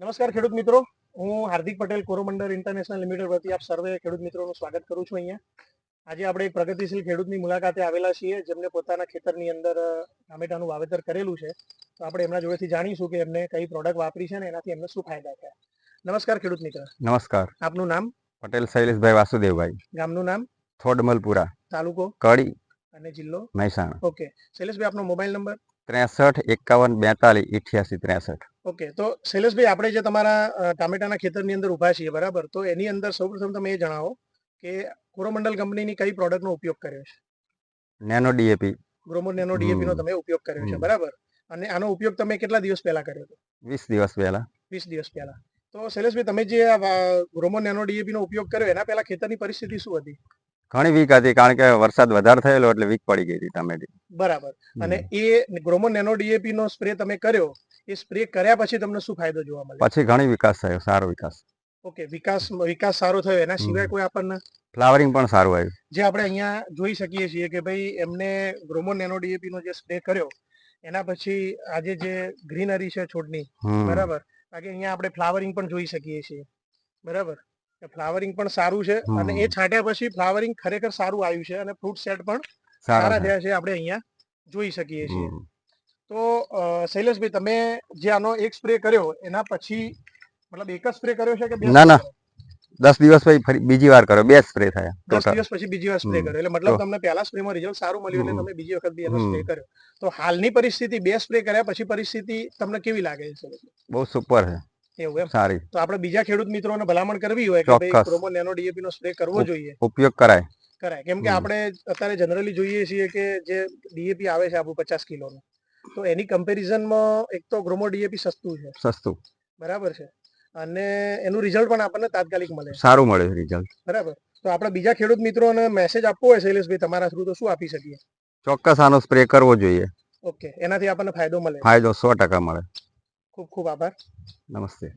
નમસ્કાર ખેડૂત મિત્રો, હું હાર્દિક પટેલ કોરોમંડળ ઇન્ટરનેશનલ લિમિટેડ વતી આપ સર્વે ખેડૂત મિત્રોનું સ્વાગત કરું છું. અહીંયા આજે આપણે એક પ્રગતિશીલ ખેડૂતની મુલાકાતે આવેલા છીએ, જેમને પોતાના ખેતરની અંદર ટામેટાનું વાવેતર કરેલું છે. તો આપણે એમના જોડેથી જાણીશું કે એમને કઈ પ્રોડક્ટ વાપરી છે ને એનાથી એમને શું ફાયદા થયા. નમસ્કાર ખેડૂત મિત્ર. નમસ્કાર. આપનું નામ? પટેલ શૈલેષભાઈ વાસુદેવભાઈ. ગામનું નામ? થોડમલપુરા. તાલુકો? કડી. અને જિલ્લો? મહેસાણા. ઓકે. શૈલેષભાઈ, આપનો મોબાઈલ નંબર? 63 51 42 88 63. ઓકે. તો શૈલેષભાઈ, આપણે જે તમારા ટામેટાના ખેતરની અંદર ઊભા છીએ, બરાબર, તો એની અંદર સૌપ્રથમ તમે એ જણાવો કે કોરોમંડલ કંપનીની કઈ પ્રોડક્ટનો ઉપયોગ કર્યો છે? Nano DAP. Gromo nano DAP નો તમે ઉપયોગ કર્યો છે, બરાબર. અને આનો ઉપયોગ તમે કેટલા દિવસ પહેલા કર્યો હતો? 20 દિવસ પહેલા. 20 દિવસ પહેલા. તો શૈલેષભાઈ, તમે જે ગ્રોમો નેનો ડીએપી નો ઉપયોગ કર્યો એના પહેલા ખેતરની પરિસ્થિતિ શું હતી? ઘણી વીક હતી, કારણ કે વરસાદ વધારે થયેલો એટલે વીક પડી ગઈ હતી ટામેટી. બરાબર. અને એ ગ્રોમો નેનો ડીએપી નો સ્પ્રે તમે કર્યો, એ સ્પ્રે કર્યા પછી તમને શું ફાયદો જોવા મળ્યો? પછી ઘણી વિકાસ થયો, સારો વિકાસ. ઓકે. વિકાસ સારો થયો. એના સિવાય કોઈ આપણને ફ્લાવરિંગ પણ સારું આવ્યું. જે આપણે અહીંયા જોઈ શકીએ છીએ કે ભાઈ એમને ગ્રોમો નેનો ડીએપી નો જે સ્પ્રે કર્યો એના પછી આજે જે ગ્રીનરી છે છોડની, બરાબર, બાકી અહીંયા આપણે ફ્લાવરિંગ પણ જોઈ શકીએ છીએ, બરાબર. ફ્લાવરિંગ પણ સારું છે અને એ છાંટ્યા પછી ફ્લાવરિંગ ખરેખર સારું આવ્યું છે અને ફ્રૂટ સેટ પણ સારા થયા છે, આપણે અહીંયા જોઈ શકીએ છીએ. તો શૈલેષભાઈ, તમે જે આનો એક સ્પ્રે કર્યો એના પછી મતલબ એક જ સ્પ્રે કર્યો છે કે બે? ના, 10 દિવસ પછી ફરી બીજી વાર કર્યો, 2 સ્પ્રે થયા. 10 દિવસ પછી બીજી વાર સ્પ્રે કર્યો, એટલે મતલબ તમને પહેલા સ્પ્રેમાં રિઝલ્ટ સારું મળ્યું એટલે તમે બીજી વખત બી એનો સ્પ્રે કર્યો. તો હાલની પરિસ્થિતિ, 2 સ્પ્રે કર્યા પછી પરિસ્થિતિ તમને કેવી લાગે છે? બહુ સુપર છે. એવું એમ? સારી. તો આપણે બીજા ખેડૂત મિત્રોને ભલામણ કરવી હોય કે ભાઈ ગ્રોમો નેનો ડીએપી નો સ્પ્રે કરવો જોઈએ, ઉપયોગ કરાય. કેમ કે આપણે અત્યારે જનરલી જોઈએ છીએ કે જે ડીએપી આવે છે આપણું 50 કિલોનું, તો એની કમ્પેરિઝનમાં એક તો ગ્રોમો ડીએપી સસ્તું, બરાબર છે, અને એનું રિઝલ્ટ પણ આપણને તાત્કાલિક મળે, સારું મળે રિઝલ્ટ, બરાબર. તો આપણે બીજા ખેડૂત મિત્રોને મેસેજ આપવો હોય શૈલેષભાઈ તમારા થ્રુ, તો શું આપી શકીએ? ચોક્કસ આનો સ્પ્રે કરવો જોઈએ. ઓકે. એનાથી આપણને ફાયદો મળે? ફાયદો 100% મળે. ખૂબ ખૂબ આભાર. નમસ્તે.